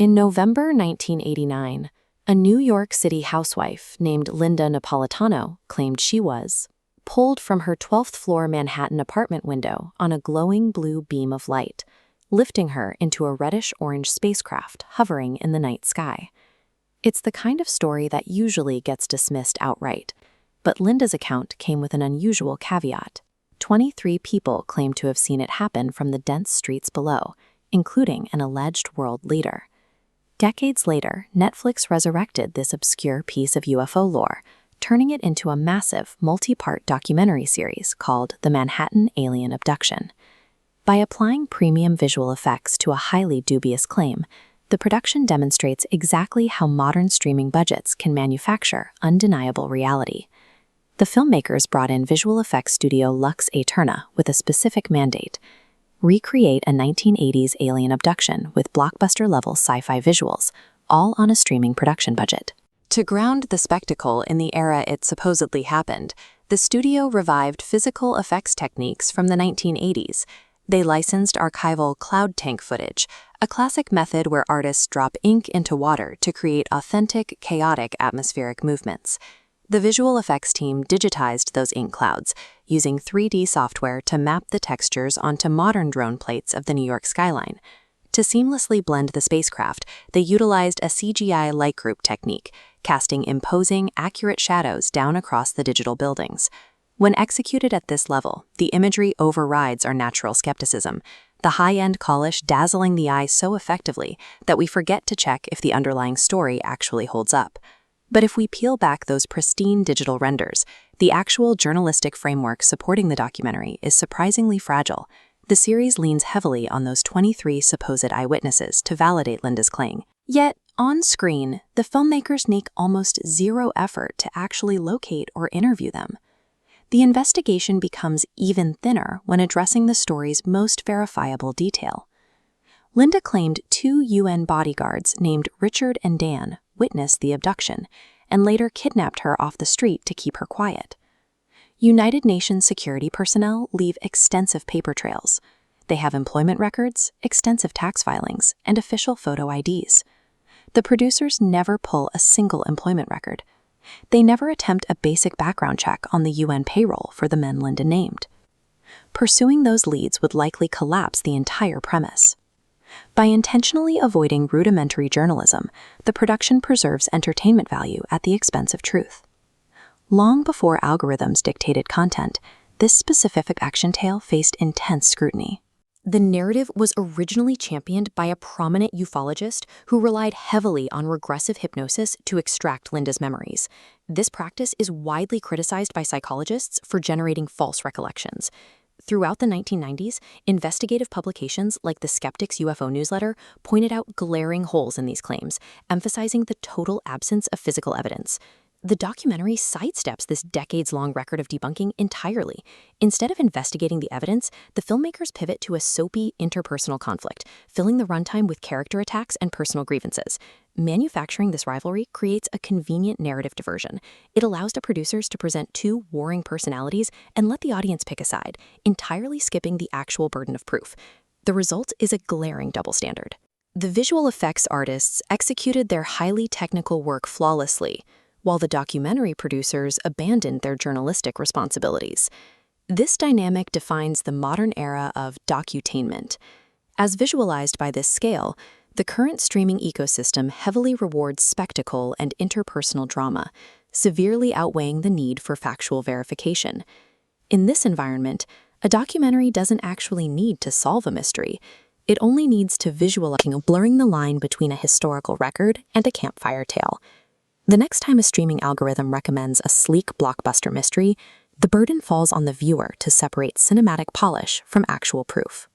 In November 1989, a New York City housewife named Linda Napolitano claimed she was pulled from her 12th floor Manhattan apartment window on a glowing blue beam of light, lifting her into a reddish-orange spacecraft hovering in the night sky. It's the kind of story that usually gets dismissed outright, but Linda's account came with an unusual caveat. 23 people claim to have seen it happen from the dense streets below, including an alleged world leader. Decades later, Netflix resurrected this obscure piece of UFO lore, turning it into a massive, multi-part documentary series called The Manhattan Alien Abduction. By applying premium visual effects to a highly dubious claim, the production demonstrates exactly how modern streaming budgets can manufacture undeniable reality. The filmmakers brought in visual effects studio Lux Aeterna with a specific mandate: recreate a 1980s alien abduction with blockbuster-level sci-fi visuals, all on a streaming production budget. To ground the spectacle in the era it supposedly happened, the studio revived physical effects techniques from the 1980s. They licensed archival cloud tank footage, a classic method where artists drop ink into water to create authentic, chaotic atmospheric movements. The visual effects team digitized those ink clouds, using 3D software to map the textures onto modern drone plates of the New York skyline. To seamlessly blend the spacecraft, they utilized a CGI light group technique, casting imposing, accurate shadows down across the digital buildings. When executed at this level, the imagery overrides our natural skepticism, the high-end polish dazzling the eye so effectively that we forget to check if the underlying story actually holds up. But if we peel back those pristine digital renders, the actual journalistic framework supporting the documentary is surprisingly fragile. The series leans heavily on those 23 supposed eyewitnesses to validate Linda's claim. Yet, on screen, the filmmakers make almost zero effort to actually locate or interview them. The investigation becomes even thinner when addressing the story's most verifiable detail. Linda claimed 2 UN bodyguards named Richard and Dan witnessed the abduction and later kidnapped her off the street to keep her quiet. United Nations security personnel leave extensive paper trails. They have employment records, extensive tax filings, and official photo IDs. The producers never pull a single employment record. They never attempt a basic background check on the UN payroll for the men Linda named. Pursuing those leads would likely collapse the entire premise. By intentionally avoiding rudimentary journalism, the production preserves entertainment value at the expense of truth. Long before algorithms dictated content, this specific action tale faced intense scrutiny. The narrative was originally championed by a prominent ufologist who relied heavily on regressive hypnosis to extract Linda's memories. This practice is widely criticized by psychologists for generating false recollections. Throughout the 1990s, investigative publications like the Skeptics UFO newsletter pointed out glaring holes in these claims, emphasizing the total absence of physical evidence. The documentary sidesteps this decades-long record of debunking entirely. Instead of investigating the evidence, the filmmakers pivot to a soapy interpersonal conflict, filling the runtime with character attacks and personal grievances. Manufacturing this rivalry creates a convenient narrative diversion. It allows the producers to present 2 warring personalities and let the audience pick a side, entirely skipping the actual burden of proof. The result is a glaring double standard. The visual effects artists executed their highly technical work flawlessly, while the documentary producers abandoned their journalistic responsibilities. This dynamic defines the modern era of docutainment. As visualized by this scale, the current streaming ecosystem heavily rewards spectacle and interpersonal drama, severely outweighing the need for factual verification. In this environment, a documentary doesn't actually need to solve a mystery. It only needs to visualize, blurring the line between a historical record and a campfire tale. The next time a streaming algorithm recommends a sleek blockbuster mystery, the burden falls on the viewer to separate cinematic polish from actual proof.